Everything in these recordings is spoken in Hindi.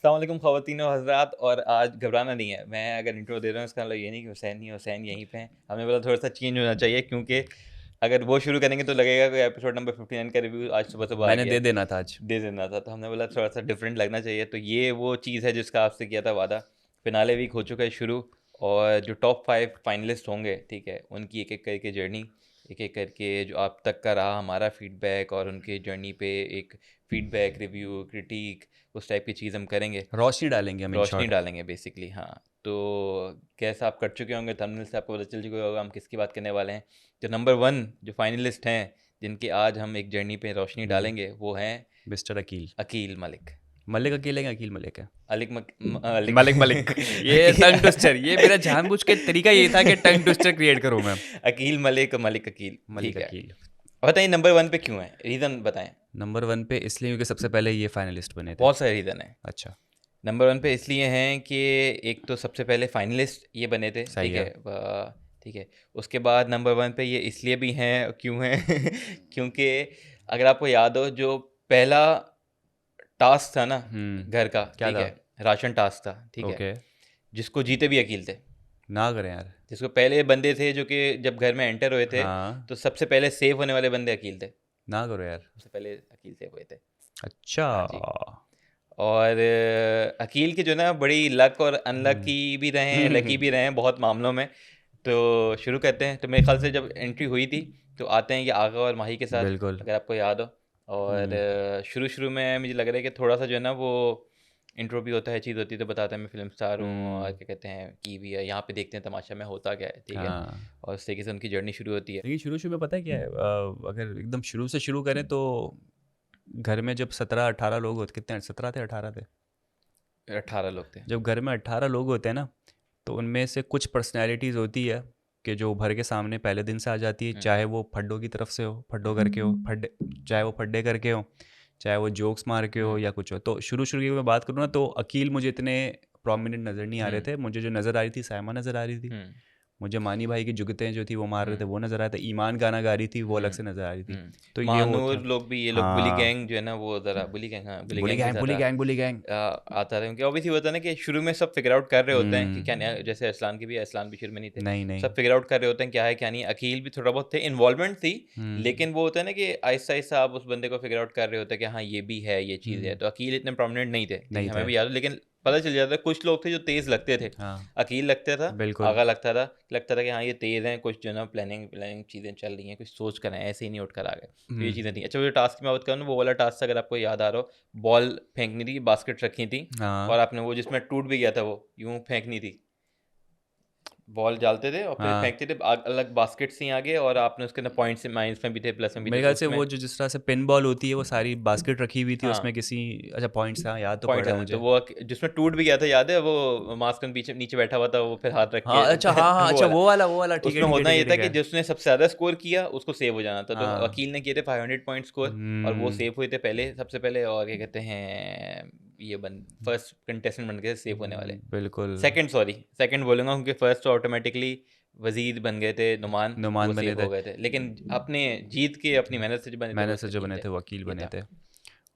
अस्सलाम वालेकुम ख़वातीन और हज़रात। और आज घबराना नहीं है, मैं अगर इंट्रो दे रहा हूँ इसका मतलब ये नहीं कि हुसैन नहीं, हुसैन यहीं पे हैं। हमें बोला थोड़ा सा चेंज होना चाहिए, क्योंकि अगर वो शुरू करेंगे तो लगेगा कि एपिसोड नंबर 59 का रिव्यू आज सुबह सुबह आ मैंने गया दे है, देना था आज। दे देना था। तो हमने बोला थोड़ा सा डिफरेंट लगना चाहिए। तो ये वो चीज़ है जिसका आपसे किया था वादा। फिनाले वीक हो चुका है शुरू, और जो टॉप 5 फाइनलिस्ट होंगे, ठीक है, उनकी एक एक करके जर्नी, एक एक करके जो आप तक का रहा हमारा फीडबैक, और उनके जर्नी पे एक फीडबैक, रिव्यू, क्रिटिक, उस टाइप की चीज़ हम करेंगे, रोशनी डालेंगे हम इन रोशनी शॉर्ट। डालेंगे बेसिकली। हाँ, तो कैसा आप कर चुके होंगे, थंबनेल से आपको पता चल चुका होगा हम किसकी बात करने वाले हैं। जो नंबर 1 जो फाइनलिस्ट हैं, जिनके आज हम एक जर्नी पे रोशनी डालेंगे, वो हैं मिस्टर अकील। अकील मलिक। मलिक अकील है कि अकील मलिक है? अलिक मलिक मलिक ये टंग अकील ट्विस्टर, ये मेरा जानबूझ के तरीका ये था कि टंग ट्विस्टर क्रिएट करूं मैं। अकील मलिक, मलिक अकील, मलिक ठीक है। अकील। बताइए नंबर 1 पे क्यों है, रीज़न बताएं। नंबर 1 पे इसलिए क्योंकि सबसे पहले ये फाइनलिस्ट बने थे। बहुत सारे रीज़न है। अच्छा। नंबर 1 पे इसलिए हैं कि एक तो सबसे पहले फाइनलिस्ट ये बने थे, सही ठीक है। है। ठीक है। उसके बाद नंबर 1 पे ये इसलिए भी हैं, क्यों हैं क्योंकि अगर आपको याद हो, जो पहला टास्क था ना घर का, क्या ठीक था? है, राशन टास्क था, ठीक है, ओके। जिसको जीते भी अकील थे। ना करें यार। जिसको पहले बंदे थे जो कि जब घर में एंटर हुए थे, हाँ। तो सबसे पहले सेव होने वाले बंदे अकील थे। ना करो यार। सबसे पहले अकील सेव हुए थे। अच्छा। हाँ जी। और अकील के जो ना बड़ी लक और अनलकी भी रहे हैं, लकी भी रहे हैं बहुत मामलों में। तो शुरू करते हैं। तो मेरे ख्याल से जब एंट्री हुई थी, तो आते हैं ये आगा और माही के साथ, बिल्कुल। अगर आपको याद हो। और शुरू शुरू में मुझे लग रहा है कि थोड़ा सा जो है ना वो इंट्रो भी होता है, चीज़ होती है, तो बताता है मैं फिल्म स्टार हूँ, और क्या कहते हैं की भी है, यहाँ पे देखते हैं तमाशा में होता क्या है, ठीक है। हाँ, और उस तरीके से उनकी जर्नी शुरू होती है। लेकिन शुरू शुरू में पता है क्या है, अगर एकदम शुरू से शुरू करें तो घर में जब 17-18 लोग होते, कितने 17 थे 18 थे? 18 लोग थे। जब घर में 18 लोग होते हैं ना, तो उनमें से कुछ पर्सनैलिटीज़ होती है कि जो उभर के सामने पहले दिन से आ जाती है, चाहे वो फड्डो की तरफ से हो, फड्डो करके हो, फड्डे, चाहे वो फड्डे करके हो, चाहे वो जोक्स मार के हो या कुछ हो। तो शुरू शुरू की मैं बात करूँ ना, तो अकील मुझे इतने प्रोमिनेंट नज़र नहीं आ रहे थे। मुझे जो नज़र आ रही थी सायमा नज़र आ रही थी। मुझे मानी भाई की जुगतें जो थी वो मार रहे थे, वो नज़र आया था। ईमान गाना गा रही थी, वो अलग से नज़र आ रही थी। तो ये वो मानूर था। लोग भी, ये लोग बुली हाँ। गैंग जो है ना, वो ज़रा बुली गैंग, हाँ बुली बुली गैंग भी गैंग, बुली ज़्यादा गैंग, बुली गैंग। आता था। क्योंकि ऑब्वियसली होता है ना कि शुरू में सब फिगर आउट कर रहे होते हैं कि क्या हम्म। नया, जैसे असलान की भी, असलान भी शुरू में नहीं थे। नहीं नहीं। सब फिगर आउट कर रहे होते हैं क्या है क्या नहीं। अकील भी थोड़ा बहुत थे, इन्वॉल्वमेंट थी, लेकिन वो होता है ना कि आहिस्ता आहिस्ता आप उस बंदे को फिगर आउट कर रहे होते हैं कि हाँ ये भी है, ये चीज़ है। तो अकील इतने प्रोमिनेंट नहीं थे, ठीक नहीं है, हमें थे। भी याद हो, लेकिन पता चल जाता है कुछ लोग थे जो तेज़ लगते थे। हाँ। अकील लगता था, बिल्कुल। आगा लगता था कि हाँ ये तेज़ हैं, कुछ जो है ना प्लानिंग प्लानिंग चीज़ें चल रही हैं, कुछ सोच कर आए हैं, ऐसे ही नहीं उठ कर आ गए। तो ये चीज़ें थी। अच्छा, वो जो टास्क की मैं बात करूँ ना, वो वाला टास्क अगर आपको याद आ रहा हो, बॉल फेंकनी थी, बास्केट रखी थी, और हाँ। आपने वो जिसमें टूट भी गया था, वो यूं फेंकनी थी। बॉल डालते थे और फिर हाँ। फेंकते थे, अलग बास्केट सी आगे, और आपने उसके अंदर पॉइंट्स माइनस में भी थे, प्लस में भी थे, मेरे तो ख्याल से उसमें वो जो जिस तरह से पिन बॉल होती है वो सारी बास्केट रखी हुई थी हाँ उसमें किसी। अच्छा, पॉइंट्स, हाँ याद तो पड़ पॉइंट रहा है आने। तो मुझे। वो जिसमें टूट भी गया था, याद है, वो मास्क के पीछे नीचे बैठा हुआ था, वो फिर हाथ रख हाँ, के अच्छा, हाँ हाँ, वो अच्छा, वाला। वो वाला, ठीक है उसमें ठीक है होना ठीक है ये था ठीक कि है। जिसने सबसे ज़्यादा स्कोर किया उसको सेव हो जाना था। तो हाँ। वकील ने किए थे 500 पॉइंट स्कोर, और वो सेव हुए थे पहले, सबसे पहले। और क्या कहते हैं, ये बन फर्स्ट कंटेस्टेंट बन गए सेव होने वाले। बिल्कुल। सेकंड, सॉरी, सेकंड बोलूँगा, क्योंकि फर्स्ट तो ऑटोमेटिकली वजीर बन गए थे, नुमान, तो वो नुमान बने सेव थे। हो गए थे। लेकिन अपने जीत के अपनी मेहनत से जो बने थे, वो मैंने से जो अकील बने थे। थे वकील ये बने था। थे।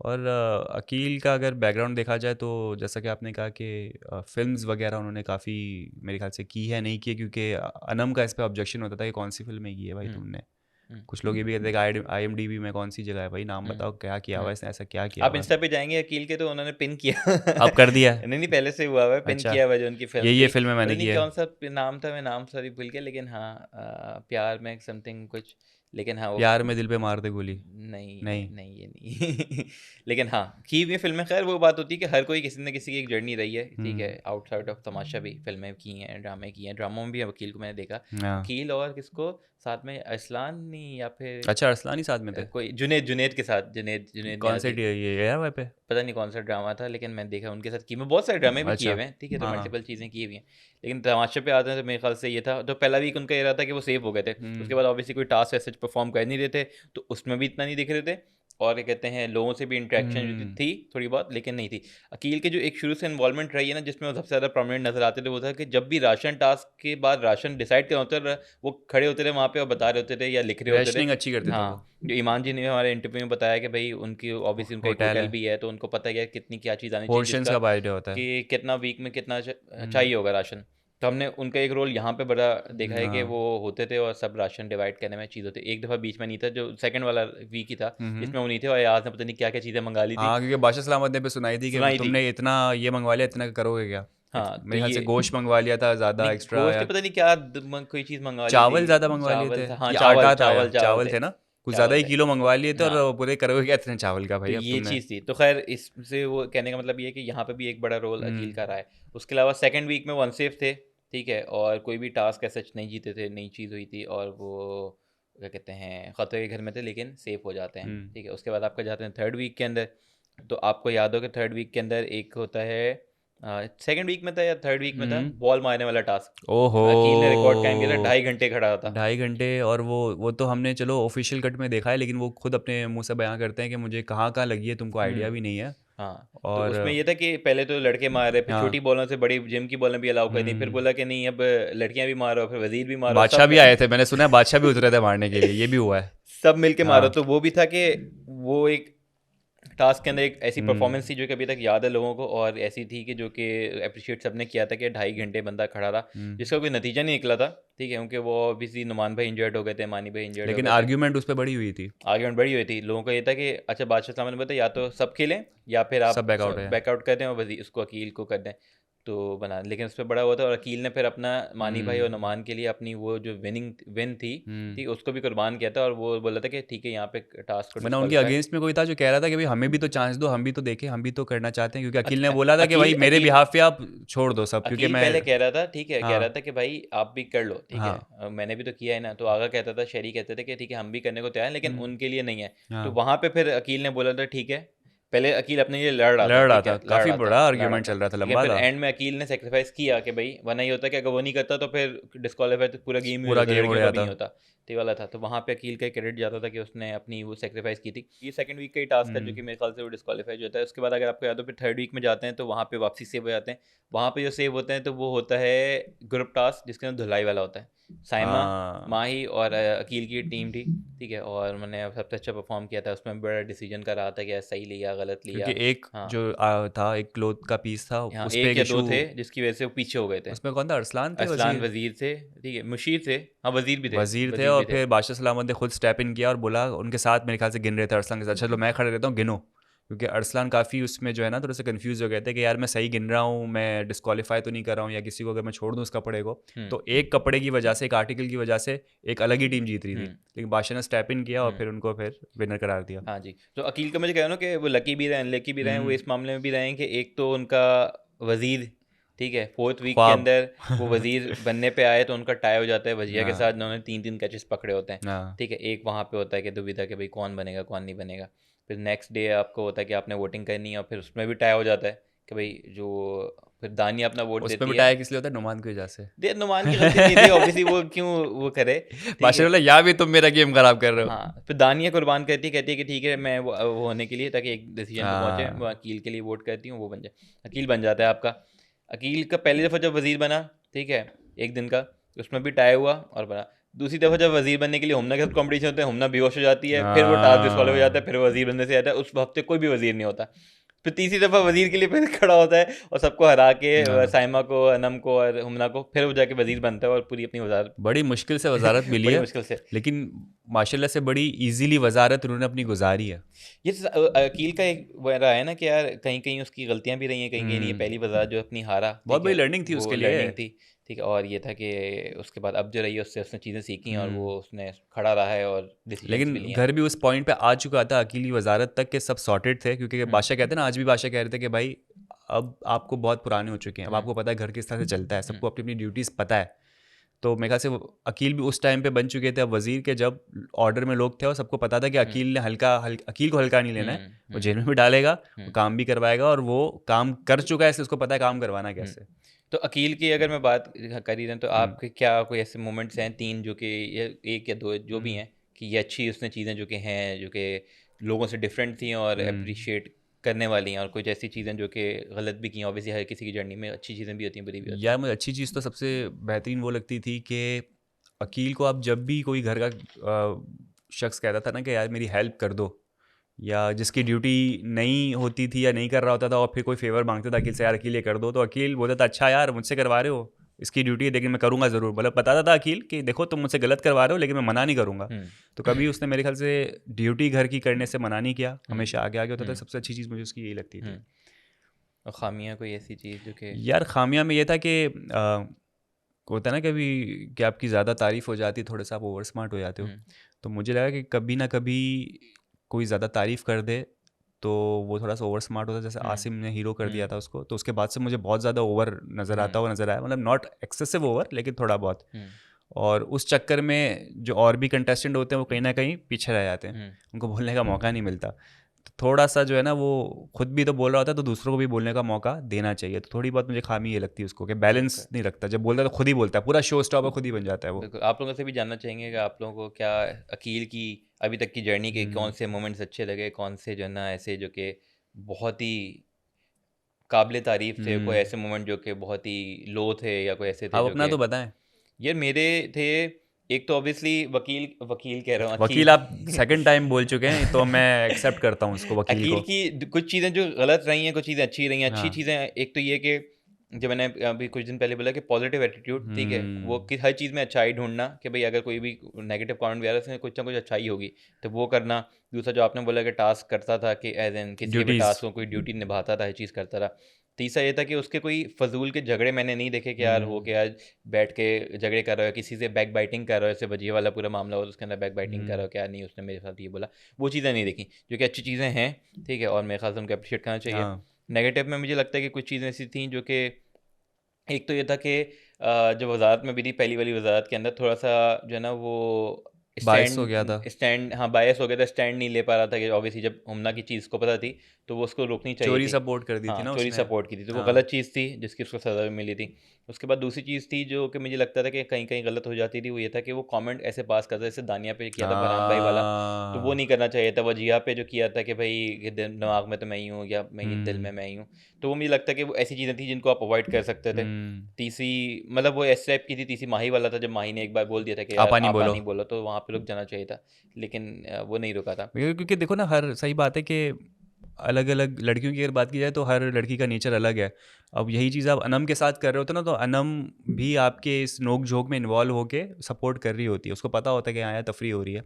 और अकील का अगर बैकग्राउंड देखा जाए तो जैसा कि आपने कहा कि फिल्म्स वगैरह उन्होंने काफ़ी मेरे ख्याल से की है, नहीं की है, क्योंकि अनम का इस पे ऑब्जेक्शन होता था कि कौन सी फिल्में की है भाई हम्म तुमने। हम्म कुछ लोग ये भी कहते हैं कि IMDb में कौन सी जगह है भाई, नाम हम्म बताओ क्या किया हुआ हम्म है इसने, ऐसा क्या किया आप हुआ है। इंस्टा पे जाएंगे अकील के, तो उन्होंने पिन किया अब कर दिया है। नहीं नहीं, पहले से हुआ हुआ है, पिन अच्छा। किया हुआ है जो उनकी फिल्म ये थी। फिल्में पता मैंने की नहीं है। कौन सा नाम था, मैं नाम सॉरी भूल गया, लेकिन हाँ प्यार में समथिंग कुछ। लेकिन हाँ वो प्यार में दिल पे मार दे गोली। नहीं नहीं। नहीं, ये नहीं लेकिन हाँ की हुई फिल्में, खैर वो बात होती है कि हर कोई किसी न किसी की एक जर्नी रही है, ठीक है। आउटसाइड ऑफ तमाशा भी फिल्में की हैं, ड्रामे किए हैं, ड्रामों में भी वकील को मैंने देखा। हाँ। वकील और किसको साथ में, असलान नहीं, या फिर अच्छा, अरसलान ही साथ में थे? कोई जुनेद, जुनेद के साथ, जुनेद जुनेद कौन से नियाजी। ये है वहाँ पे? पता नहीं कौन सा ड्रामा था, लेकिन मैंने देखा उनके साथ की। मैं बहुत सारे ड्रामे भी किए अच्छा। हुए हैं, ठीक है, तो हाँ हाँ। मल्टीपल चीज़ें की हुई हैं। लेकिन तमाशे पे आते हैं तो मेरे ख्याल से ये था। तो पहला वीक उनका ये रहा था कि वो सेव हो गए थे। उसके बाद ऑब्वियसली कोई टास्क ऐसे परफॉर्म कर नहीं रहे थे, तो उसमें भी इतना नहीं दिख रहे थे। और क्या कहते हैं लोगों से भी इंटरेक्शन हम्म थी थोड़ी बहुत, लेकिन नहीं थी। अकील के जो एक शुरू से इन्वॉल्वमेंट रही है ना, जिसमें वो सबसे ज़्यादा प्रोमिनेंट नजर आते थे, वो था कि जब भी राशन टास्क के बाद राशन डिसाइड करना होता था, वो खड़े होते थे वहाँ पे और बता रहे होते थे या लिख रहे होते थे। रेशनिंग अच्छी करते थे हाँ, वो। जो ईमान जी ने हमारे इंटरव्यू में बताया कि भाई उनकी ऑब्वियसली उनका एक होटल होटल है, भी है, तो उनको पता है कि कितनी क्या चीज़ आनी चाहिए, पोर्शंस जिसका का आइडिया होता है। कि कितना वीक में कितना हम्म चाहिए होगा राशन। तो हमने उनका एक रोल यहाँ पे बड़ा देखा है कि हाँ वो होते थे और सब राशन डिवाइड करने में चीज़ होती। एक दफ़ा बीच में नहीं था, जो सेकंड वाला वीक ही था, हम्म जिसमें वो नहीं थे और आज ने पता नहीं क्या क्या चीज़ें मंगा ली थी, हाँ, क्योंकि बादशाह सलामत ने पे सुनाई थी कि सुनाई थी। तुमने इतना ये मंगवा लिया, इतना करोगे क्या? हाँ, तो मेरे ख्याल से ये गोश्त मंगवा लिया था ज़्यादा नहीं, एक्स्ट्रा, गोश्त या पता नहीं क्या कोई चीज़ मंगवा ली थी। चावल ज़्यादा मंगवा लिए थे, चावल था, हाँ, या चावल आटा था, या चावल चावल चावल थे, थे ना, कुछ ज़्यादा चावल ही थे। किलो मंगवा लिए थे, हाँ, और पूरे करोगे क्या इतने चावल का तो भाई अब ये तुमने। चीज़ थी। तो खैर इससे वो कहने का मतलब ये है कि यहाँ पे भी एक बड़ा रोल अकील का रहा है। उसके अलावा सेकंड वीक में वो अनसेफ थे, ठीक है, और कोई भी टास्क ऐसा नहीं जीते थे, नई चीज़ हुई थी और वो क्या कहते हैं खतरे के घर में थे लेकिन सेफ हो जाते हैं, हम्म ठीक है। उसके बाद आपका जाते हैं थर्ड वीक के अंदर। तो आपको याद हो कि थर्ड वीक के अंदर एक होता है, सेकंड वीक में था या थर्ड वीक में था, हम्म बॉल मारने वाला टास्क, ओहो, जिसमें अकील ने रिकॉर्ड टाइम किया था, 2.5 घंटे खड़ा था। 2.5 घंटे। और वो तो हमने चलो ऑफिशियल कट में देखा है, लेकिन वो खुद अपने मुंह से बयां करते हैं कि मुझे कहाँ कहाँ लगी है तुमको आइडिया हुँ। भी नहीं है। हाँ, तो और उसमें ये था कि पहले तो लड़के मार रहे, फिर छोटी हाँ बॉलों से बड़ी जिम की बॉलें भी अलाउ कर दी, फिर हम्म बोला कि नहीं अब लड़कियां भी मारो, फिर वजीर भी मारो, बादशाह सब भी आए थे, मैंने सुना है बादशाह भी उतरे थे मारने के लिए, ये भी हुआ है। सब मिलके मारो। हाँ तो वो भी था कि वो एक टास्क के अंदर एक ऐसी परफॉर्मेंस हम्म थी जो कि अभी तक याद है लोगों को, और ऐसी थी कि जो कि अप्रिशिएट सबने किया था कि 2.5 घंटे बंदा खड़ा रहा, हम्म जिसका कोई नतीजा नहीं निकला था, ठीक है, क्योंकि वो ऑब्वियसली नुमान भाई इंजर्ड हो गए थे, मानी भाई इंजर्ड हो लेकिन गए थे। आर्ग्यूमेंट उस पर बड़ी हुई थी। आर्ग्यूमेंट बड़ी हुई थी, लोगों का ये था कि अच्छा बादशाह साहब ने बताया या तो सब खेलें या फिर आप सब बैकआउट है। बैकआउट कर दें और वजी उसको अकील को कर दें, तो बना। लेकिन उस पर बड़ा हुआ था और अकील ने फिर अपना मानी भाई और हम्म नुमान के लिए अपनी वो जो विन थी, हम्म ठीक, उसको भी कुर्बान किया था और वो बोला था कि ठीक है यहाँ पे टास्क को वरना उनके डिस्क्वालीफाई। अगेंस्ट में कोई था जो कह रहा था कि भाई हमें भी तो चांस दो, हम भी तो देखें, हम भी तो करना चाहते हैं, क्योंकि अकील ने बोला था कि भाई अकील मेरे अकील बिहाफ पे आप छोड़ दो सब, क्योंकि अकील मैं। पहले कह रहा था, ठीक है, कह हाँ रहा था कि भाई आप भी कर लो, ठीक है, हाँ मैंने भी तो किया है ना। तो आगा कहता था, शहरी कहते थे कि ठीक है हम भी करने को तैयार हैं लेकिन हम्म उनके लिए नहीं है। तो हाँ वहां पे फिर अकील ने बोला था ठीक है, पहले अकील अपने लिए लड़ रहा था, लड़ रहा ठीक था, है, काफी बड़ा लड़ रहा आर्ग्यूमेंट था, चल रहा था, लेकिन लंबा फिर था। एंड में अकील ने सेक्रीफाइस किया कि भाई वरना ये होता कि अगर वो नहीं करता तो फिर डिस्क्वालीफाई तो पूरा गेम ही हो पूरा जाता, गेम उड़ लड़कियों का भी नहीं जाता। होता। तो ये वाला था, तो वहाँ पे अकील का क्रेडिट जाता था कि उसने अपनी वो सेक्रीफाइस की थी। ये सेकंड वीक का ही टास्क है जो हम्म कि मेरे ख्याल से वो डिस्क्वालीफाई जो होता है। उसके बाद अगर आपको याद हो फिर थर्ड वीक में जाते हैं तो वहाँ पे वापसी सेव हो जाते हैं। वहाँ पे जो सेव होते हैं तो वो होता है ग्रुप टास्क, जिसके अंदर धुलाई वाला होता है। साइमा, हाँ, माही और अकील की टीम थी, ठीक है, और मैंने सबसे अच्छा परफॉर्म किया था उसमें, बड़ा डिसीजन कर रहा था कि सही लिया गलत क्योंकि लिया। एक हाँ, जो था, एक क्लोथ का पीस था, यहाँ उस पे एक एक या इशू। दो थे जिसकी वजह से वो पीछे हो गए थे। उसमें कौन था, अरसलान थे, असलान वजीर? वजीर थे, ठीक है, मुशीर थे, हाँ वजीर भी थे, वजीर थे, वजीर और भी थे। फिर बादशाह सलामत ने खुद स्टेप इन किया और बोला उनके साथ, मेरे ख्याल से गिन रहे थे अरसलान के साथ, चलो मैं खड़े रहता हूँ, गिनो। क्योंकि अरसलान काफ़ी उसमें जो है ना थोड़े से कंफ्यूज हो गए थे कि यार मैं सही गिन रहा हूँ, मैं डिस्क्वालीफाई तो नहीं कर रहा हूँ, या किसी को अगर मैं छोड़ दूँ उस कपड़े को, हम्म तो एक कपड़े की वजह से, एक आर्टिकल की वजह से एक अलग ही टीम जीत रही थी, हम्म लेकिन बादशाह ने स्टेप इन किया और हम्म फिर उनको फिर विनर करार दिया। हाँ जी, तो अकील का मुझे कह रहा हूँ कि वो लकी भी रहे अनलकी भी रहे, वो हम्म इस मामले में भी रहे हैं कि एक तो उनका वजीर, ठीक है, फोर्थ वीक के ख्वाब। अंदर वो वजीर बनने पे आए तो उनका टाई हो जाता है वजिया के साथ, हाँ उन्होंने 3 3 कैचेस पकड़े होते हैं, हाँ ठीक है। एक वहाँ पे होता है कि दुविधा कि भाई कौन बनेगा कौन नहीं बनेगा। फिर नेक्स्ट डे आपको होता है कि आपने वोटिंग करनी है और फिर उसमें भी टाई हो जाता है कि भाई जो, फिर दानिया अपना वोट उसमें देती है। बिठाया किस लिए होता है, नुमान की वजह से। दे नुमान की गलती नहीं थी ऑब्वियसली, वो क्यों वो करे, ठीक बादशाह है। ने बोला या भी तुम मेरा गेम खराब कर रहे हो। हाँ, फिर दानिया कुर्बान कहती है कि ठीक है मैं वो होने के लिए, ताकि एक डिसीजन पे पहुंचे, वो हाँ अकील के लिए वोट करती हूँ, वो बन जाए, अकील बन जाता है आपका। अकील का पहली दफ़ा जब वजीर बना, ठीक है, एक दिन का, उसमें भी टाई हुआ और बना। दूसरी दफ़ा जब वजीर बनने के लिए हुमना के साथ कॉम्पिटिशन होता है, हुमना बेहोश हो जाती है, फिर वो टास्क डिस्क्वालीफाई हो जाता है, हाँ फिर वो वजीर बनने से आता है, उस हफ्ते कोई भी वजीर नहीं होता। फिर तीसरी दफ़ा वजीर के लिए फिर खड़ा होता है और सबको हरा के हाँ साइमा को, अनम को और हुमना को, फिर वो जाके वजीर बनता है और पूरी अपनी वजारत बड़ी मुश्किल से वजारत मिली बड़ी है, मुश्किल से। लेकिन माशाल्लाह से बड़ी इजीली वजारत उन्होंने अपनी गुजारी है। ये अकील का एक वो रहा है ना कि यार कहीं कहीं उसकी गलतियां भी रही हैं, कहीं कहीं नहीं। ये पहली बाजार जो अपनी हारा, बहुत ठीक बड़ी है, लर्निंग थी वो उसके लिए। लर्निंग थी, ठीक है। और ये था कि उसके बाद अब जो रही है उससे उसने चीज़ें सीखी और हम्म वो उसने खड़ा रहा है और डिसीजंस लेकिन भी लिए हैं। घर भी उस पॉइंट पे आ चुका था अकीली वजारत तक के सब सॉर्टेड थे, क्योंकि हम्म बादशाह कहते हैं ना, आज भी बादशाह कह रहे थे कि भाई अब आपको बहुत पुराने हो चुके हैं, अब हम्म आपको पता है घर किस तरह से चलता है, हम्म सबको अपनी अपनी ड्यूटीज़ पता है। तो मेरे ख्याल से अकील भी उस टाइम पे बन चुके थे। अब वजीर के जब ऑर्डर में लोग थे और सबको पता था कि हम्म अकील ने अकील को हल्का नहीं लेना है, वो हम्म जेल में भी डालेगा, वो हम्म काम भी करवाएगा, और वो काम कर चुका है, इसलिए उसको पता है काम करवाना हम्म। कैसे। तो अकील की अगर मैं बात कर ही रहा हूं, तो हम्म आपके क्या कोई ऐसे मोमेंट्स हैं तीन जो कि, एक या दो जो भी हम्म हैं, कि ये अच्छी उसने चीज़ें जो कि हैं, जो कि लोगों से डिफरेंट थी और हम्म। अप्रिशिएट करने वाली हैं, और कुछ ऐसी चीज़ें जो कि गलत भी की हैं। ऑब्वियसली हर किसी की जर्नी में अच्छी चीज़ें भी होती हैं, बुरी भी होती यार मुझे अच्छी चीज़ तो सबसे बेहतरीन वो लगती थी कि अकील को आप जब भी कोई घर का शख्स कहता था ना कि यार मेरी हेल्प कर दो, या जिसकी ड्यूटी नहीं होती थी या नहीं कर रहा होता था और फिर कोई फेवर मांगता था अकील से, यार अकील ये कर दो, तो अकील बोलता था अच्छा यार मुझसे करवा रहे हो, इसकी ड्यूटी है लेकिन मैं करूँगा ज़रूर। मतलब बताता था अकील कि देखो तुम मुझसे गलत करवा रहे हो लेकिन मैं मना नहीं करूँगा। है। तो कभी उसने मेरे ख्याल से ड्यूटी घर की करने से मना नहीं किया, हमेशा आगे आगे होता था। हम्म। सबसे अच्छी चीज़ मुझे उसकी यही लगती थी। और खामियां कोई ऐसी चीज़ जो कि यार खामियां में ये था कि होता है ना कभी कि आपकी ज़्यादा तारीफ़ हो जाती, थोड़े सा आप ओवर स्मार्ट हो जाते हो। तो मुझे लगा कि कभी ना कभी कोई ज़्यादा तारीफ़ कर दे तो वो थोड़ा सा ओवर स्मार्ट होता है। जैसे आसिम ने हीरो कर दिया था उसको, तो उसके बाद से मुझे बहुत ज़्यादा ओवर नज़र आता हुआ नज़र आया। मतलब नॉट एक्सेसिव ओवर लेकिन थोड़ा बहुत। और उस चक्कर में जो और भी कंटेस्टेंट होते हैं वो कहीं ना कहीं पीछे रह जाते हैं, उनको बोलने का मौका नहीं मिलता। तो थोड़ा सा जो है ना वो खुद भी तो बोल रहा होता है तो दूसरों को भी बोलने का मौका देना चाहिए। तो थोड़ी बहुत मुझे खामी ये लगती है उसको कि बैलेंस नहीं रखता, जब बोलता है तो खुद ही बोलता है, पूरा शो स्टॉपर खुद ही बन जाता है वो। बिल्कुल। आप लोगों से भी जानना चाहेंगे कि आप लोगों को क्या अकील की अभी तक की जर्नी के कौन से मोमेंट्स अच्छे लगे, कौन से जो है ना ऐसे जो कि बहुत ही काबिल तारीफ थे, कोई ऐसे मोमेंट जो कि बहुत ही लो थे, या कोई ऐसे थे आप जो अपना कि तो बताएं। यार मेरे थे। एक तो ऑब्वियसली वकील वकील कह रहा हूँ, वकील आप सेकंड टाइम बोल चुके हैं तो मैं एक्सेप्ट करता हूँ उसको, वकील अकील को। की कुछ चीज़ें जो गलत रही हैं, कुछ चीज़ें अच्छी रही हैं। अच्छी हाँ। चीज़ें एक तो ये कि जो मैंने अभी कुछ दिन पहले बोला कि पॉजिटिव एटीट्यूड, ठीक है, वो कि हर चीज़ में अच्छाई ढूंढना, कि भाई अगर कोई भी नेगेटिव कमेंट भी आ रहा है उसमें कुछ ना कुछ अच्छाई होगी, तो वो करना। दूसरा जो आपने बोला कि टास्क करता था, कि एज एन किसी के भी ड्यूटीज। टास्क को कोई ड्यूटी निभाता था, हर चीज़ करता था। तीसरा ये था कि उसके कोई फजूल के झगड़े मैंने नहीं देखे कि यार हो के आज बैठ के झगड़े कर रहा है, किसी से बैक बाइटिंग कर रहा है, जैसे वजीह वाला पूरा मामला हो उसके अंदर बैक बाइटिंग कर रहा है, क्या नहीं उसने मेरे साथ ये बोला, वो चीज़ें नहीं देखी, जो कि अच्छी चीज़ें हैं, ठीक है, और मेरे ख्याल से उनको अप्रिशिएट करना चाहिए। हाँ। नेगेटिव में मुझे लगता है कि कुछ चीज़ें ऐसी थी जो कि एक तो ये था कि जो वज़ारत में भी थी, पहली वाली वज़ारत के अंदर थोड़ा सा जो है ना वो बायस हो गया था। स्टैंड हाँ बायस हो गया था, स्टैंड नहीं ले पा रहा था, कि ऑब्वियसली जब हमना की चीज़ को पता थी तो वो उसको रोकनी चाहिए चोरी थी। सपोर्ट कर दी थी हाँ, ना चोरी उसने। सपोर्ट की थी, तो वो हाँ। गलत चीज़ थी जिसकी उसको सज़ा भी मिली थी। उसके बाद दूसरी चीज़ थी जो कि मुझे लगता था कि कहीं कहीं गलत हो जाती थी, वो ये था कि वो कमेंट ऐसे पास करता, जैसे दानिया पे किया था फरहान भाई वाला, तो वो नहीं करना चाहिए था। वजीहा पे जो किया था कि भाई कि दिमाग में तो मैं ही हूँ, या मैं ही दिल में मैं ही हूँ, तो वो मुझे लगता है कि वो ऐसी चीज़ें थी जिनको आप अवॉइड कर सकते थे। तीसरी मतलब वो एस टाइप की थी, तीसरी माही वाला था, जब माही ने एक बार बोल दिया था कि यार आपा नहीं आप बोलो। नहीं बोलो, तो वहाँ पे रुक जाना चाहिए था, लेकिन वो नहीं रुका था। क्योंकि देखो ना, हर सही बात है कि अलग अलग लड़कियों की अगर बात की जाए तो हर लड़की का नेचर अलग है। अब यही चीज़ आप अनम के साथ कर रहे होते ना, तो अनम भी आपके इस नोक झोंक में इन्वॉल्व होके सपोर्ट कर रही होती है, उसको पता होता है कि हाँ यार तफरी हो रही है।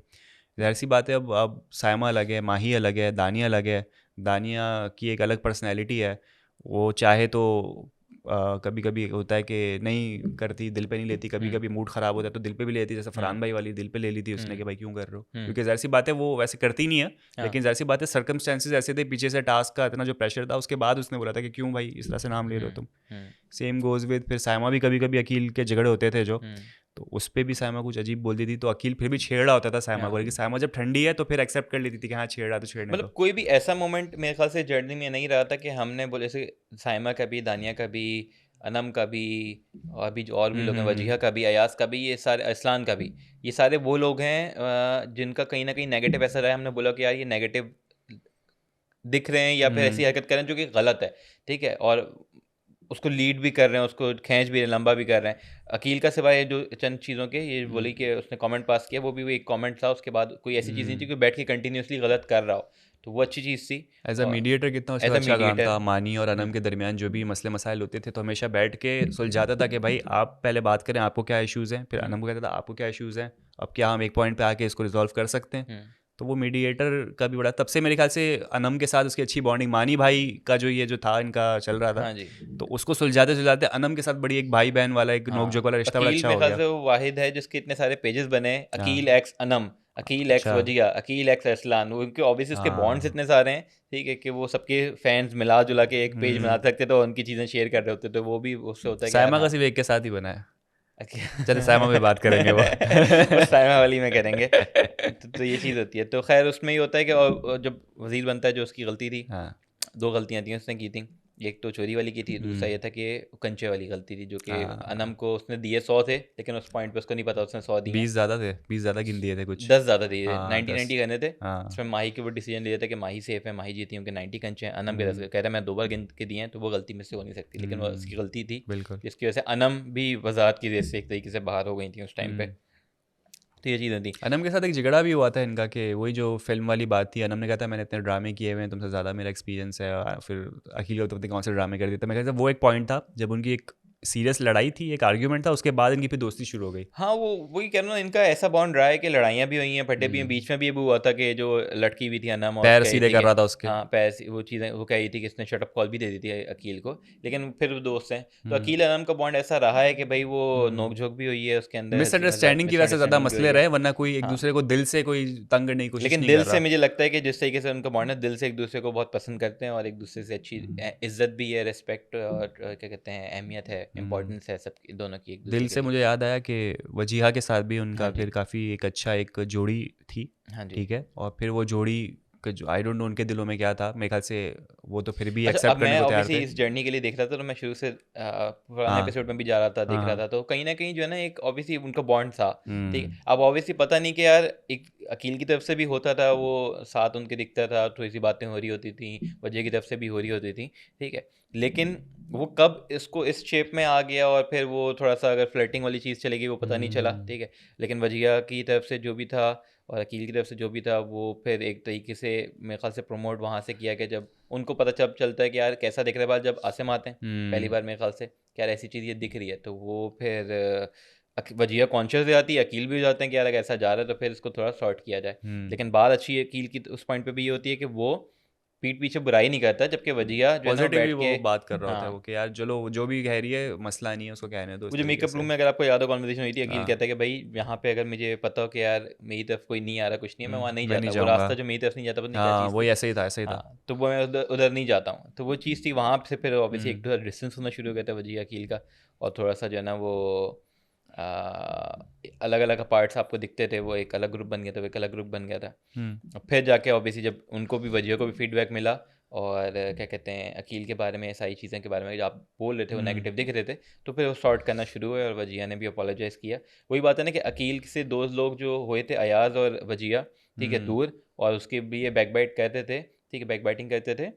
ज़ाहिर सी बात है। अब सायमा अलग है, माही अलग है, दानिया अलग है। दानिया की एक अलग पर्सनैलिटी है, वो चाहे तो कभी कभी होता है कि नहीं करती, दिल पे नहीं लेती, कभी कभी मूड ख़राब होता है तो दिल पे भी लेती है, जैसे फरहान भाई वाली दिल पे ले ली थी उसने कि भाई क्यों कर रहे हो, क्योंकि ज़ाहिर सी बात है वो वैसे करती नहीं है। हाँ। लेकिन ज़ाहिर सी बात है सर्कमस्टेंसेस ऐसे थे, पीछे से टास्क का इतना जो प्रेशर था, उसके बाद उसने बोला था कि क्यों भाई इस तरह से नाम ले रहे हो तुम। सेम गोज़ विद फिर सायमा भी कभी कभी अकील के झगड़े होते थे जो, तो उस पर भी सायमा कुछ अजीब बोल देती, तो अकील फिर भी छेड़ रहा होता था सायमा को, लेकिन सायमा जब ठंडी है तो फिर एक्सेप्ट कर लेती थी कि हाँ छेड़ रहा तो छेड़ने मतलब दो। कोई भी ऐसा मोमेंट मेरे ख्याल से जर्नी में नहीं रहा था कि हमने बोले से साइमा का भी, दानिया का भी, अनम का भी, और अभी जो और भी लोग हैं, वजीहा का भी, अयास का भी, ये सारे, असलान का भी, ये सारे वो लोग हैं जिनका कहीं ना कहीं नेगेटिव ऐसा रहा है, हमने बोला कि यार ये नेगेटिव दिख रहे हैं या फिर ऐसी हरकत कर रहे हैं जो कि गलत है, ठीक है, और उसको लीड भी कर रहे हैं, उसको खींच भी रहे हैं, लंबा भी कर रहे हैं। अकील का सिवाय जो चंद चीज़ों के ये बोली कि उसने कमेंट पास किया, वो भी एक कमेंट था, उसके बाद कोई ऐसी चीज़ नहीं थी कि बैठ के कंटिन्यूसली गलत कर रहा हो, तो वो अच्छी चीज़ थी। एज अ और मीडिएटर कितना उसका एज अ अच्छा काम मीडिएटर था। मानी और अनम के दरमियान जो भी मसले मसाइल होते थे तो हमेशा बैठ के सुलझाता था कि भाई आप पहले बात करें, आपको क्या इश्यूज़ हैं, फिर अनम को कहता था आपको क्या इश्यूज़ हैं, अब क्या हम एक पॉइंट पे आके इसको रिजॉल्व कर सकते हैं। तो वो मीडिएटर का भी बड़ा, तब से मेरे ख्याल से अनम के साथ उसकी अच्छी बॉन्डिंग, मानी भाई का जो ये जो था इनका चल रहा था, हाँ जी। तो उसको सुलझाते सुलझाते अनम के साथ बड़ी एक भाई बहन वाला एक नोक हाँ, झोंक वाला रिश्ता बड़ा अकील अच्छा मेरे हो ख्याल गया। से वो वाहिद है जिसके इतने सारे पेजेस बने, अकील हाँ। एक्स अनम, अकील एक्स अच्छा। वजिया, अकील एक्स असलान, वो उनके ऑब्वियसली उसके बॉन्ड्स हाँ। इतने सारे हैं, ठीक है, कि वो सबके फैंस मिला जुला के एक पेज बना हम्म। सकते, तो उनकी चीज़ें शेयर कर रहे होते, तो वो भी उससे होता है कि यार सायमा का हाँ। सिर्फ एक के साथ ही बना है। चलो सायमा पे बात करेंगे वो। उस साइमा वाली में करेंगे, तो ये चीज़ होती है। तो खैर उसमें ये होता है कि और जब वज़ीर बनता है, जो उसकी गलती थी, हाँ। 2 गलतियाँ थी उसने की थी। एक तो चोरी वाली की थी, दूसरा ये था कि कंचे वाली गलती थी, जो कि हाँ। अनम को उसने दिए 100 थे, लेकिन उस पॉइंट पे उसको नहीं पता उसने 100 दिए 20 ज़्यादा थे, 20 ज़्यादा गिन दिए थे कुछ। 10 ज़्यादा दिए, हाँ 90 10। 90 करने थे। हाँ इसमें माही के वो डिसीजन लिया था कि माही सेफ है, माही जीती, उनके 90 कंचे हैं, अनम के 10 कहता है मैं 2 बार गिन के दिए हैं, तो वो गलती में से हो नहीं सकती, लेकिन वो उसकी गलती थी, बिल्कुल। जिसकी वजह से अनम भी वजाहत की वजह से एक तरीके से बाहर हो गई थी उस टाइम पे। तो ये चीज़ें थी। अनम के साथ एक झगड़ा भी हुआ था इनका कि वही जो फिल्म वाली बात थी, अनम ने कहा था मैंने इतने ड्रामे किए हुए हैं, तुमसे ज़्यादा मेरा एक्सपीरियंस है, और फिर अखिल को तो पता नहीं कौन से ड्रामे कर दिए। तो मैं कहता वो एक पॉइंट था जब उनकी एक सीरियस लड़ाई थी, एक आर्ग्यूमेंट था, उसके बाद इनकी फिर दोस्ती शुरू हो गई। हाँ, वो वही कह रहा हूँ, इनका ऐसा बॉन्ड रहा है कि लड़ाइयाँ भी हुई हैं, फटे भी हैं, बीच में भी ये भी हुआ था कि जो लड़की भी थी अनम, और पैर कह रही सीधे थी कर कि रहा था उसके। हाँ पैर वो चीज़ें वो कह रही थी कि इसने शटअप कॉल भी दे दी थी अकील को, लेकिन फिर वो दोस्त हैं। तो अकील अनम का बॉन्ड ऐसा रहा है कि भाई वो नोक झोंक भी हुई है उसके अंदर, हंसी मजाक, मिसअंडरस्टैंडिंग की वजह से ज़्यादा मिसअंडरस्टैंडिंग भी हुई मसले है। रहे, वरना कोई एक हाँ, दूसरे को दिल से कोई तंग करने की कोशिश लेकिन नहीं दिल कर से रहा। मुझे लगता है कि जिस तरीके से उनका बॉन्ड है, दिल से एक दूसरे को बहुत पसंद करते हैं, और एक दूसरे से अच्छी इज्जत भी है, रिस्पेक्ट, और क्या कहते हैं, अहमियत है, इंपॉर्टेंस है सब दोनों की एक दिल दूसरे से के लिए। मुझे याद आया कि वजीहा के साथ भी हाँ उनका जी, फिर काफ़ी एक अच्छा एक जोड़ी थी, हाँ जी। ठीक है, और फिर वो जोड़ी का जो आई डोंट नो उनके दिलों में क्या था, मेरे ख्याल से वो तो फिर भी अच्छा, अब एक्सेप्ट करने मैं को तैयार ऑब्वियसली थे। इस जर्नी के लिए देख रहा था, तो मैं शुरू से पुराने हाँ एपिसोड में भी जा रहा था, देख हाँ रहा हाँ। था, तो कहीं ना कहीं जो है ना एक ऑब्वियसली उनका बॉन्ड था। ठीक है, हम्म अब ऑब्वियसली पता नहीं कि यार एक अकील की तरफ से भी होता था, वो साथ उनके दिखता था, थोड़ी सी बातें हो रही होती थी, वजह की तरफ से भी हो रही होती थी, ठीक है, लेकिन वो कब इसको इस शेप में आ गया, और फिर वो थोड़ा सा अगर फ्लर्टिंग वाली चीज़ चलेगी वो पता नहीं चला, हम्म ठीक है, लेकिन वजिया की तरफ से जो भी था और अकील की तरफ से जो भी था, वो फिर एक तरीके से मेरे ख्याल से प्रमोट वहाँ से किया गया, जब उनको पता चलता है कि यार कैसा दिख रहा है बाल, जब आसिम आते हैं पहली हम्म बार मेरे ख्याल से कि यार ऐसी चीज़ ये दिख रही है, तो वो फिर वजिया कॉन्शियस हो जाती है, अकील भी हो जाते हैं कि यार अगर ऐसा जा रहा है तो फिर इसको थोड़ा सॉर्ट किया जाए। हम्म लेकिन बात अच्छी है अकील की उस पॉइंट पे भी ये होती है कि वो पीठ पीछे बुराई नहीं करता, जबकि वजिया जो है ना वो पॉजिटिवली बैठ वो के, बात कर रहा होता है हाँ, वो कि यार चलो जो भी कह रही है मसला नहीं है, उसको कहने दो वो इस जो तरीके मेकअप से। रूम में अगर आपको याद हो कॉन्वर्सेशन हुई थी, अकील हाँ कहता है कि भाई यहाँ पे अगर मुझे पता हो कि यार मेरी तरफ कोई नहीं आ रहा, कुछ नहीं है, मैं वहाँ नहीं मैं नहीं जाता, वो जाऊँगा। रास्ता जो मेरी तरफ नहीं जाता, पता नहीं क्या हाँ चीज़ वही थी। ऐसे ही था, ऐसे ही था। हाँ, तो वो मैं उधर उधर नहीं जाता हूँ, तो वो चीज़ थी वहाँ से, फिर ऑब्वियसली एक हम्म तो डिस्टेंस होना शुरू हो गया था वजी अकील का, और थोड़ा सा जो है ना वो अलग अलग पार्ट्स आपको दिखते थे, वो एक अलग ग्रुप बन गया था, वो एक अलग ग्रुप बन गया था। हम्म और फिर जाके ऑब्वियसली जब उनको भी वजिया को भी फीडबैक मिला, और क्या कहते हैं अकील के बारे में, सारी चीज़ें के बारे में जो आप बोल रहे थे वो नेगेटिव दिख रहे थे, तो फिर वो सॉर्ट करना शुरू हुआ, और वजिया ने भी अपोलोजाइज़ किया। वही बात है ना कि अकील से दोस्त लोग जो हुए थे, अयाज और वजिया, ठीक है, हम्म दूर, और उसके भी ये बैक बाइट करते थे, ठीक है, बैक बाइटिंग करते थे,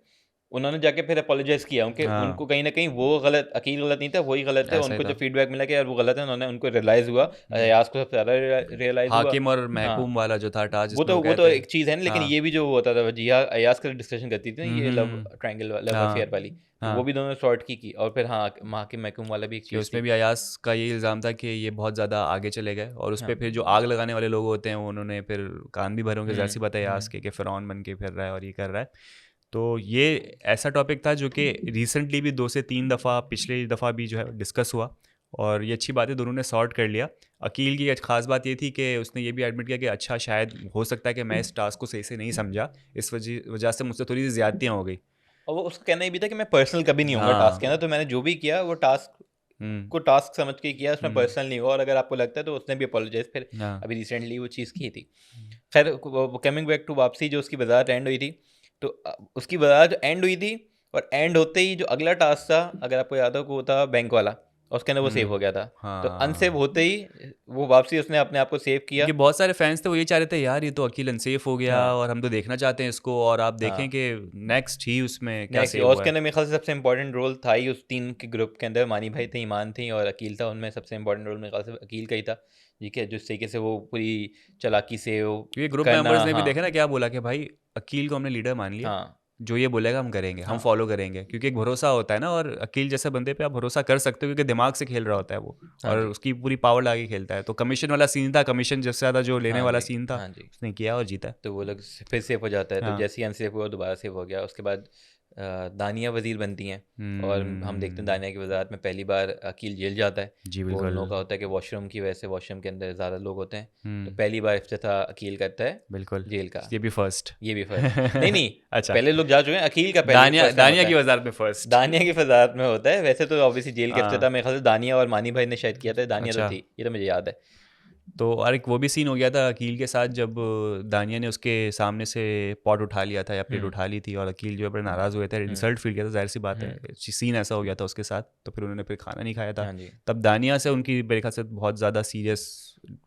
उन्होंने जाके फिर अपोलोजाइज़ किया, उनके हाँ उनको कहीं न कहीं वो गलत, अकील गलत नहीं था, वही गलत थे, ऐसा ही उनको था। जब फीडबैक मिला कि यार वो गलत है, उन्होंने उनको रियलाइज़ हुआ, हम्म अयाज को सबसे ज़्यादा रियलाइज़ हुआ। हाकिम और हाँ, महकूम वाला जो था टास्क वो जिसमें तो वो वो तो कहते हैं। एक चीज़ है ना, लेकिन हाँ ये भी जो होता था वजिया अयाज का डिस्कशन करती थी ना, ये लव हम्म ट्रायंगल लव हाँ अफेयर वाली, तो वो हाँ भी दोनों सॉर्ट की, और फिर हाँ, हाकिम महकूम वाला भी एक कि चीज़ उसमें थी। भी अयास का ये इल्ज़ाम था कि ये बहुत ज़्यादा आगे चले गए, और उस पे हाँ, फिर जो आग लगाने वाले लोग होते हैं उन्होंने फिर कान भी भरे होंगे, ज़ाहिर सी बात है, अयास हुँ। के कि फ़िरौन बन के फिर रहा है और ये कर रहा है। तो ये ऐसा टॉपिक था जो कि रिसेंटली भी 2 से 3 दफ़ा, पिछली दफ़ा भी जो है डिस्कस हुआ, और ये अच्छी बात है दोनों ने सॉर्ट कर लिया। अकील की एक ख़ास बात ये थी कि उसने ये भी एडमिट किया कि अच्छा शायद हो सकता है कि मैं इस टास्क को सही से नहीं समझा, इस वजह से मुझसे थोड़ी सी ज़्यादतियाँ हो गई। और वो उसका कहना ये भी था कि मैं पर्सनल कभी नहीं होऊँगा टास्क के हाँ अंदर, तो मैंने जो भी किया वो टास्क हुँ को टास्क समझ के किया, उसमें हुँ पर्सनल नहीं हुआ, और अगर आपको लगता है तो उसने भी अपोलोजाइज़ फिर हाँ अभी रिसेंटली वो चीज़ की थी। खैर, कमिंग बैक टू वापसी, जो उसकी वज़ाहत एंड हुई थी, तो उसकी वज़ाहत जो एंड हुई थी, और एंड होते ही जो अगला टास्क था, अगर आपको याद हो, वो था बैंक वाला, और उसके अंदर वो सेव हो गया था। तो अनसेव हाँ होते ही वो वापसी उसने अपने आप को सेव किया। क्योंकि बहुत सारे फैंस थे वो ये चाह रहे थे यार ये तो अकील अनसेफ हो गया, हाँ, और हम तो देखना चाहते हैं इसको, और आप देखें हाँ। कि नेक्स्ट ही उसमें क्या नेक्स्ट, सेव और हुआ उसके है। अंदर मेरे ख्याल से सबसे इंपॉर्टेंट रोल था ही उस टीम के ग्रुप के अंदर, मानी भाई थे, ईमान थी, और अकील था, उनमें सबसे इंपॉर्टेंट रोल मेरे ख्याल से अकील का ही था, ठीक है, जिस तरीके से वो पूरी चालाकी से वो क्योंकि ग्रुप करना। मेंबर्स ने भी हाँ, देखा ना क्या बोला कि भाई अकील को हमने लीडर मान लिया, हाँ, जो ये बोलेगा हम करेंगे, हम हाँ, फॉलो करेंगे, क्योंकि एक भरोसा होता है ना, और अकील जैसे बंदे पे आप भरोसा कर सकते हो क्योंकि दिमाग से खेल रहा होता है वो, हाँ और जी, उसकी पूरी पावर लाके खेलता है। तो कमिशन वाला सीन था, कमीशन जैसे ज़्यादा जो लेने हाँ वाला जी, सीन था हाँ जी। उसने किया और जीता। तो वो लोग फिर सेव हो जाता है, तो हाँ जैसे ही अनसेव हुआ दोबारा सेव हो गया, उसके बाद दानिया वज़ीर बनती हैं, और हम देखते हैं हम्म दानिया की वज़ारत में पहली बार अकील जेल जाता है। जी वो उन बिल्कुल। लोगों का होता है कि वॉशरूम की वजह से वॉशरूम के अंदर ज़्यादा लोग होते हैं, तो हम्म पहली बार इफ्तिताह अकील करता है बिल्कुल। जेल का। ये भी फर्स्ट। ये भी फर्स्ट, नहीं नहीं, अच्छा, पहले लोग जा चुके हैं, अकील का पहले दानिया फर्स्ट टाइम दानिया होता की है। वजारत में फर्स्ट। दानिया की वज़ारत में होता है, वैसे तो ऑब्वियसली जेल के हाँ इफ्तिताह मेरे ख्याल से दानिया और मानी भाई ने शायद किया था, दानिया तो अच्छा थी, ये तो मुझे याद है। तो और एक वो भी सीन हो गया था अकील के साथ, जब दानिया ने उसके सामने से पॉट उठा लिया था या प्लेट उठा ली थी, और अकील जो है बड़े नाराज़ हुए थे, इंसल्ट फील किया था, जाहिर सी बात है सीन ऐसा हो गया था उसके साथ। तो फिर उन्होंने फिर खाना नहीं खाया था। हाँ जी। तब दानिया से उनकी मेरे ख्याल से बहुत ज़्यादा सीरियस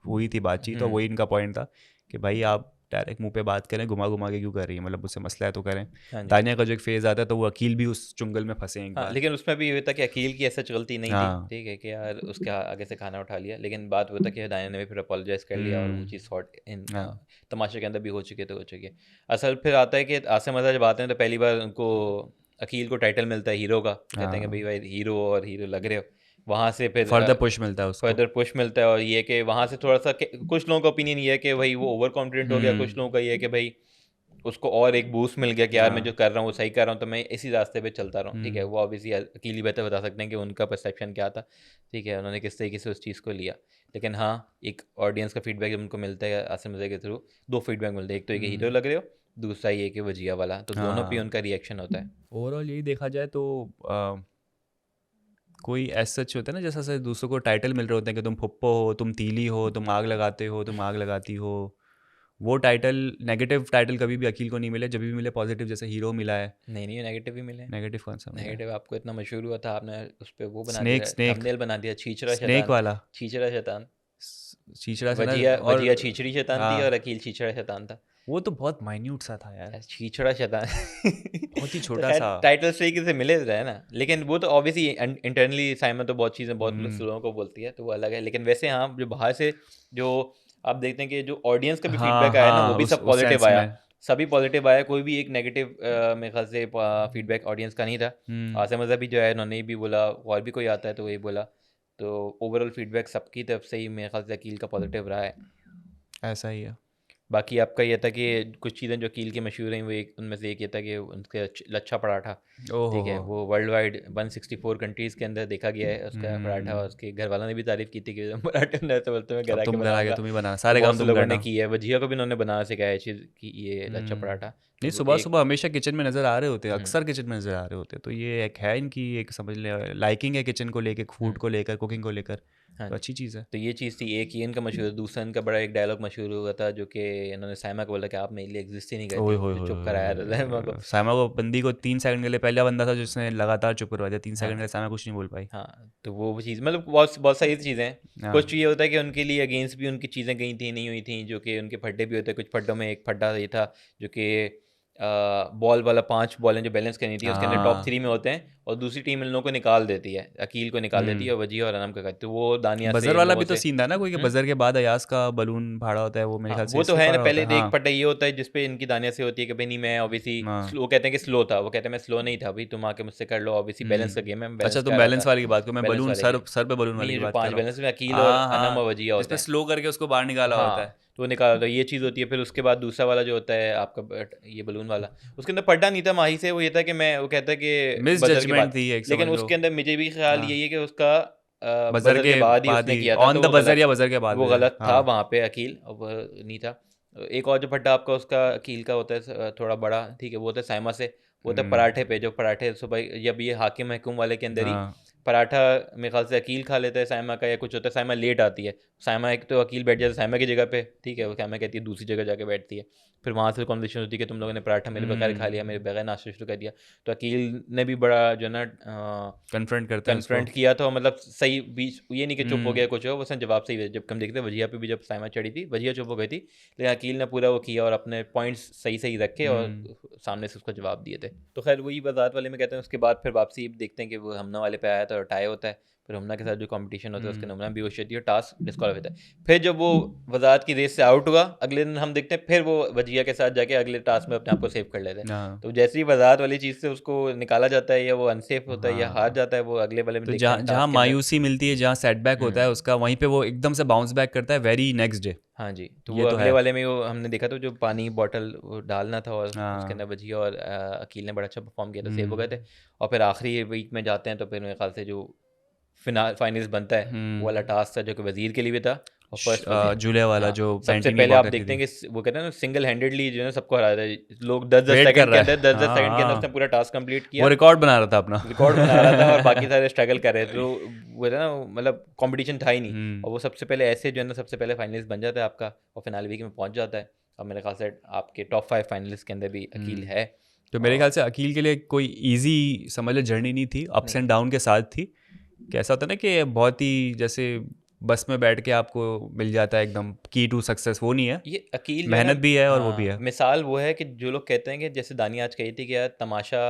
हुई थी बातचीत, और वही इनका पॉइंट था कि भाई आप डायरेक्ट मुंह पे बात करें, घुमा घुमा के क्यों कर रही है, मतलब उससे मसला है तो करें। हाँ जी। दानिया का जो एक फेज़ आता है तो वो अकील भी उस चुंगल में फंसे एक हाँ, बार। लेकिन उसमें भी ये था कि अकील की ऐसा गलती नहीं थी, हाँ। ठीक है, कि यार उसके आगे से खाना उठा लिया, लेकिन बात वो था कि दानिया ने भी फिर अपोलोजाइज कर लिया और वो चीज़ सॉर्ट इन हाँ। तमाशे के अंदर भी हो चुकी है तो हो चुकी है। असल फिर आता है कि आसिम अज़हर जब आते हैं तो पहली बार उनको अकील को टाइटल मिलता है हीरो का, कहते हैं कि भाई भाई हीरो और हीरो लग रहे हो। वहाँ से फिर फर्दर पुश मिलता है उसको। फर्दर पुश मिलता है, और ये कि वहाँ से थोड़ा सा कुछ लोगों का ओपिनियन ये है कि भाई वो ओवर कॉन्फिडेंट हो गया, कुछ लोगों का ये है कि भाई उसको और एक बूस्ट मिल गया कि यार मैं जो कर रहा हूँ वो सही कर रहा हूँ, तो मैं इसी रास्ते पे चलता रहा हूँ, ठीक है। वो ऑब्वियसली अकेली ही बेहतर बता सकते हैं कि उनका परसेप्शन क्या था, ठीक है, उन्होंने किस तरीके से उस चीज़ को लिया। लेकिन हाँ, एक ऑडियंस का फीडबैक जब उनको मिलता है आसिम रज़ा के थ्रू, दो फीडबैक मिलते हैं, एक तो ये कि हीरो लग रहे हो, दूसरा ये कि वजिया वाला, तो दोनों पे उनका रिएक्शन होता है। ओवरऑल यही देखा जाए तो कोई ऐसा सच होता है ना, जैसा से दूसरों को टाइटल मिल रहे होते हैं कि तुम फुप्पो हो, तुम तीली हो, तुम आग लगाते हो, तुम आग लगाती हो। वो टाइटल, नेगेटिव टाइटल कभी भी अकील को नहीं मिले, जब भी मिले पॉजिटिव, जैसे हीरो मिला है। नहीं नहीं, नेगेटिव भी मिले। नेगेटिव कौन सा मिला है? नेगेटिव आपको इतना मशहूर हुआ था, आपने उस पर वो बना स्नेक, दिया, स्नेक, थंबनेल बना दिया, छीछरा स्नेक शैतान। वाला। छीछरा शैतान। चीचड़ा से ना, वजिया और वजिया छीछरी शैतान थी हाँ, और अकील छीछरा शैतान था। वो तो बहुत माइन्यूट सा था यार, छीछड़ा शैतान। बहुत ही तो छोटा खैर सा। टाइटल सही से मिले रहे ना, लेकिन वो तो ऑब्वियसली इंटरनली साइमन तो बहुत चीज़ें बहुत लोगों को बोलती है, तो वो अलग है। लेकिन वैसे हाँ, जो बाहर से जो आप देखते हैं कि जो ऑडियंस का भी हाँ फीडबैक आया ना, वो हाँ, भी सब उस पॉजिटिव सेंस आया। में। सभी पॉजिटिव आया, कोई भी एक नेगेटिव मेरे ख्याल से फीडबैक ऑडियंस का नहीं था। आसिम मज़ा भी जो है उन्होंने भी बोला, और भी कोई आता है तो वही बोला। तो ओवरऑल फीडबैक सबकी तरफ से ही मेरे ख्याल से अकील का पॉजिटिव रहा है। ऐसा ही है। बाकी आपका ये था कि कुछ चीज़ें जो कील की मशहूर हैं, वो एक उनमें से एक ये था कि उनके लच्छा पराठा, ओहो ठीक है, हो। वो वर्ल्ड वाइड 164 कंट्रीज़ के अंदर देखा गया है उसका पराठा, और उसके घर वालों ने भी तारीफ़ की थी कि पराठे बनाए तो बोलते मैं घर अब आके तुम घर आके बनाऊंगा। तुम ही बना, तो सारे बहुत काम से तुम लोगों ने करना। की है, भजिया को भी उन्होंने बना सिखाया ये चीज़ कि ये लच्छा पराठा। नहीं, तो वो सुबह एक सुबह हमेशा किचन में नज़र आ रहे होते हैं, अक्सर किचन में नज़र आ रहे होते हैं, तो ये एक है इनकी, एक समझ ले लाइकिंग है किचन को लेकर, फूड को लेकर, कुकिंग को लेकर, हाँ तो जी। अच्छी चीज़ है। तो ये चीज़ थी, एक ये इनका मशहूर, दूसरा इनका बड़ा एक डायलॉग मशहूर हुआ था जो कि इन्होंने साइमा को बोला कि आप मेरे लिए एग्जिस्ट ही नहीं ओए करती, होए जो होए चुप होए कराया था होए साइमा को। होए। साइमा को, बंदी को 3 सेकंड के लिए, पहला बंदा था जिसने लगातार चुप करवा दिया 3 सेकंड के लिए, हाँ साइमा कुछ नहीं बोल पाई। हाँ, तो वो चीज़ मतलब बहुत बहुत सारी चीज़ें हैं। हाँ। कुछ ये होता है कि उनके लिए अगेंस्ट भी उनकी चीज़ें गई थी, नहीं हुई थी, जो कि उनके फड्डे भी होते हैं। कुछ फड्डों में एक फड्डा ये था जो कि बॉल वाला 5 बॉलें जो बैलेंस करनी थी उसके अंदर टॉप हाँ। 3 में होते हैं, और दूसरी टीम इन लोगों को निकाल देती है, अकील को निकाल देती है और वजिया और अनम का करती है। तो वो दानिया से बजर इन वाला लोगों भी तो से सीन था ना कोई, कि हम्म? बजर के बाद अयाज का बलून फाड़ा होता है, वो मेरे हाँ, ख्याल से वो तो इससे है ना, फाड़ा होता पहले है। तो एक हाँ। फड्डा ये होता है जिसपे इनकी दानिया से होती है कि भाई नहीं, मैं ऑब्वियसली हाँ। वो कहते हैं कि स्लो था, वो कहते हैं मैं स्लो नहीं था भाई, तुम आके मुझसे कर लो, ऑब्वियसली बैलेंस का गेम है, मैं अच्छा, बैलेंस तुम कर रहा बैलेंस था। वाले की बात करो, मैं बैलेंस बलून वाले सर की सर पे बलून नहीं, वाले ये की जो बात कर 5 रहा हूँ। बैलेंस में अकील और हाँ अनम हाँ, और वजिया होते जिसपे हैं। स्लो करके उसको बाहर निकाला होता हाँ, है। तो वो निकाल दो, ये चीज़ होती है। फिर उसके बाद दूसरा वाला जो होता है आपका ये बलून वाला, उसके अंदर पड्डा नहीं था माही से, वो ये था कि मैं, वो कहता है कि मिस बजर के जजमेंट बाद, थी एक, समझ लेकिन लो। उसके अंदर मुझे भी ख्याल हाँ, यही है कि उसका बजर बजर के के बाद ही बाद उसने ही, किया था, ऑन तो द वो बजर गलत, या बजर के बाद वो बजर। गलत था हाँ। वहाँ पे अकील, और वो नहीं था। एक और जो फड्डा आपका उसका अकील का होता है थोड़ा बड़ा, ठीक है, वो होता है साइमा से, वो होता है पराठे पे, जो पराठे सुबह जब ये हाकिम महकूम वाले के अंदर ही हाँ। पराठा मेरे ख्याल से अकील खा लेता है साइमा का, या कुछ होता है, साइमा लेट आती है, साइमा एक तो अकील बैठ जाता है साइमा की जगह पे, ठीक है, वो साइमा कहती है दूसरी जगह जाके बैठती है। फिर वहाँ से कॉन्वर्सेशन होती है कि तुम लोगों ने पराठा मेरे बगैर खा लिया, मेरे बगैर नाश्ता शुरू कर दिया। तो अकील ने भी बड़ा जो है ना कन्फ्रंट करते हैं उसको। कन्फ्रंट किया था, मतलब सही बीच, ये नहीं कि चुप हो हम्म। गया कुछ हो, उसने जवाब सही दिया। जब हम देखते हैं वजिया पे भी, जब साइमा चढ़ी थी वजिया चुप हो गई थी, लेकिन अकील ने पूरा वो किया और अपने पॉइंट्स सही सही रखे और सामने से उसको जवाब दिए थे। तो खैर वही वजात वाले में कहते हैं, उसके बाद फिर वापसी देखते हैं कि वो हमना वाले पे आया था और टाई होता है। फिर हमना के साथ जो कंपटीशन होता है उसके नमना भी होती है, टास्क डिस्क्वालीफाई होता है। फिर जब वो वजात की रेस से आउट हुआ, अगले दिन हम देखते हैं फिर वो वजिया के साथ जाके अगले टास्क में अपने आप को सेव कर लेते हैं। हाँ। तो जैसे ही वजात वाली चीज़ से उसको निकाला जाता है, या वो अनसेफ होता है या हार हाँ, जाता है, वो अगले वाले में तो देखते जहाँ हैं जहाँ टास्क के अंदर। मायूसी मिलती है, जहाँ सेटबैक होता है उसका, वहीं पे वो एकदम से बाउंस बैक करता है वेरी नेक्स्ट डे। हाँ जी, तो वो ये तो अगले है। वाले में वो हमने देखा था, जो पानी बॉटल वो डालना था और उसके हाँ। अंदर वजिया और अकील ने बड़ा अच्छा परफॉर्म किया था, सेव हो गए थे। और फिर आखिरी वीक में जाते हैं तो फिर मेरे ख्याल से जो फाइनल्स बनता है, वो वाला टास्क था जो कि वजीर के लिए भी था और फर्स्ट पोजीशन। जूलिया वाला हाँ, जो सबसे पैंटीनी पहले आप वॉकर की देखते थी, हैं कि वो कहते हैं ना सिंगल हैंडेडली जो है ना सबको हरा था। लोग 10-10 वेट कर सेकंड के रहा अंदर है, 10-10 हाँ सेकंड के अंदर उसने हाँ, पूरा टास्क कंप्लीट वो किया, रिकॉर्ड बना रहा था अपना। रिकॉर्ड बना रहा था और बाकी सारे स्ट्रगल कर रहे थे। तो वो है ना मतलब कंपटीशन था ही नहीं, और वो सबसे पहले ऐसे जो है ना सबसे पहले फाइनलिस्ट बन जाता है आपका, और फिनाले वीक में पहुंच जाता है। और मेरे ख्याल से आपके टॉप 5 फाइनलिस्ट के अंदर भी अकील है। तो मेरे और ख्याल से अकील के लिए कोई इजी समझ लो जर्नी नहीं थी, अप्स नहीं, एंड डाउन के साथ थी। कैसा होता है ना कि बहुत ही जैसे बस में बैठ के आपको मिल जाता है एकदम की टू सक्सेस, वो नहीं है, ये अकील जो है ना, मेहनत भी है और वो भी हाँ, है। मिसाल वो है कि जो लोग कहते हैं कि जैसे दानिया आज कही थी कि यार तमाशा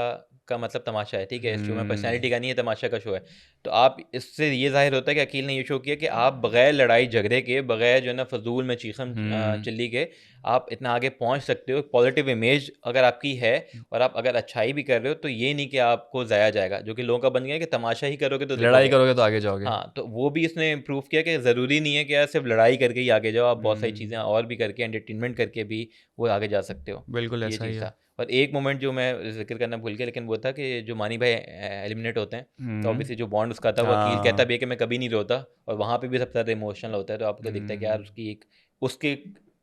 का मतलब तमाशा है, ठीक है, इस शो में पर्सनैलिटी का नहीं है, तमाशा का शो है। तो आप इससे ये जाहिर होता है कि अकील ने ये शो किया कि आप बगैर लड़ाई झगड़े के, बगैर जो है ना फजूल में चीखम चिल्ली के आप इतना आगे पहुंच सकते हो। पॉजिटिव इमेज अगर आपकी है और आप अगर अच्छाई भी कर रहे हो तो ये नहीं कि आपको ज़ाया जाएगा, जो कि लोगों का बन गया है कि तमाशा ही करोगे तो लड़ाई दिखोगे। करोगे तो आगे जाओगे। हाँ, तो वो भी इसने इम्प्रूव किया कि ज़रूरी नहीं है कि यार सिर्फ लड़ाई करके ही आगे जाओ, आप बहुत सारी चीज़ें और भी करके एंटरटेनमेंट करके भी वो आगे जा सकते हो। बिल्कुल ये ऐसा ही चीज़ है। था। और एक मोमेंट जो मैं जिक्र करना भूल गया, लेकिन वो था कि जो मानी भाई एलिमिनेट होते हैं, तो ऑब्वियसली जो बॉन्ड उसका था, वो अकील कहता भी है कि मैं कभी नहीं रोता, और वहाँ पे भी सबसे ज़्यादा इमोशनल होता है। तो आपको दिखता है कि यार उसकी एक उसके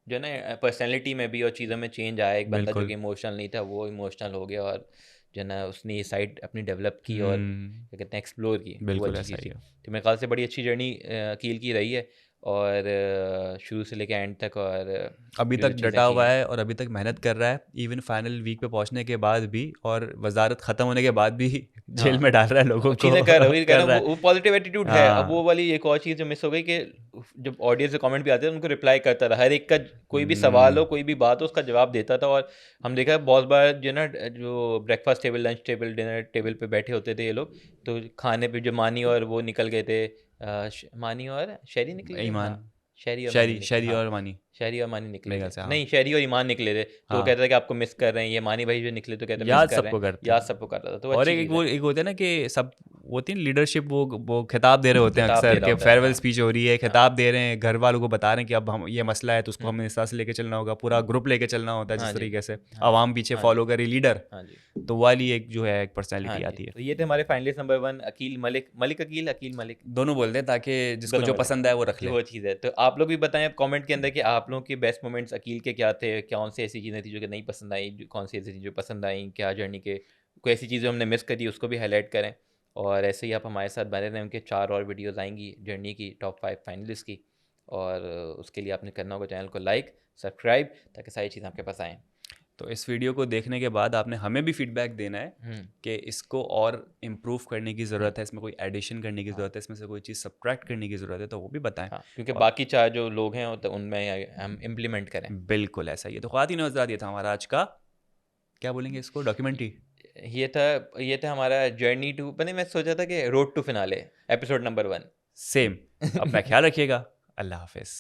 जो है ना पर्सनैलिटी में भी और चीज़ों में चेंज आया। एक बंदा जो कि बिल्कुल। इमोशनल नहीं था वो इमोशनल हो गया, और जो है ना उसने ये साइड अपनी डेवलप की और क्या कहते हैं एक्सप्लोर की, तो वो बिल्कुल अच्छी ऐसा चीज़ ही थी। है। तो मेरे ख्याल से बड़ी अच्छी जर्नी अकील की रही है, और शुरू से लेकर एंड तक, और अभी जो तक जो चीज़ें डटा की हुआ हैं। है और अभी तक मेहनत कर रहा है, इवन फाइनल वीक पे पहुंचने के बाद भी, और वजारत ख़त्म होने के बाद भी जेल में हाँ, डाल रहा है लोगों अब को। चीज़ें कर रहा है, वही कह कर रहा हूँ, रहा वो है। पॉजिटिव एटीट्यूड है। अब वो हाँ। वाली एक और चीज़ जो मिस हो गई कि जब ऑडियंस से कमेंट भी आते थे उनको रिप्लाई करता था, हर एक का कोई भी सवाल हो, हम्म, कोई भी बात हो, उसका जवाब देता था। और हम देखा है बहुत बार जो है ना, जो breakfast table, lunch table, dinner table पे बैठे होते थे ये लोग, तो खाने पे जो मानी और वो निकल गए थे, मानी और शहरी निकल गए, हाँ, ईमान, शहरी और मानी शहरी निकले, शहरी हाँ, और मानी, शहरी और मानी निकले मेरे थे, ख्याल से, हाँ। नहीं शहरी और ईमान निकले थे। तो वो हाँ, कहता था कि आपको मिस कर रहे हैं, ये मानी भाई जो निकले तो कहते मिस याद कर रहे सबको हैं, करते याद हैं। सबको कर रहा था। तो और अच्छी एक चीज़ वो है। एक होते हैं ना कि सब वो होती है लीडरशिप, वो खिताब दे रहे होते हैं खिताब दे अक्सर, रहा कि होता है, फेयरवेल हाँ, स्पीच हो रही है, हाँ, खिताब दे रहे हैं, घर वालों को बता रहे हैं कि अब हम ये मसला है तो उसको हम्म, हमें इस तरह से लेके चलना होगा, पूरा ग्रुप लेके चलना होता है हाँ जिस जी, तरीके से हाँ जी, आवाम पीछे हाँ जी, फॉलो करे लीडर। हाँ जी, तो वाली एक जो है एक हाँ पर्सनैलिटी जी। आती है। तो ये थे हमारे फाइनलिस्ट नंबर 1, अकील मलिक, मलिक अकील, अकील मलिक, दोनों बोलते हैं ताकि जिसको दोनों जो मलिक, पसंद है वो रख जो ले। वो चीज़ है। तो आप लोग भी बताएं अब कमेंट के अंदर कि आप लोगों के बेस्ट मोमेंट्स अकील के क्या थे, कौन सी ऐसी चीज़ें थी जो कि नहीं पसंद आई, कौन सी ऐसी चीज़ें जो पसंद आई, क्या जर्नी के कोई ऐसी चीज़ें हमने मिस करी उसको भी हाईलाइट करें। और ऐसे ही आप हमारे साथ बने रहें, उनके 4 और वीडियोज़ आएंगी जर्नी की, टॉप 5 फाइनलिस्ट की। और उसके लिए आपने करना होगा चैनल को लाइक, सब्सक्राइब, ताकि सारी चीज़ें आपके पास आएँ। तो इस वीडियो को देखने के बाद आपने हमें भी फीडबैक देना है हम्म, कि इसको और इम्प्रूव करने की ज़रूरत है, इसमें कोई एडिशन करने की हाँ, ज़रूरत है, इसमें से कोई चीज़ सब्ट्रैक्ट करने की ज़रूरत है, तो वो भी बताएं। हाँ, क्योंकि और बाकी 4 जो लोग हैं तो उनमें हम इम्प्लीमेंट करें। बिल्कुल ऐसा ही है। तो ख़वातीन और हज़रात, ये था हमारा आज का, क्या बोलेंगे इसको, डॉक्यूमेंट्री। ये था ये था हमारा जर्नी टू, पता नहीं मैं सोचा था कि road to finale episode number 1। Same. अपना ख्याल रखिएगा। अल्लाह हाफिज़।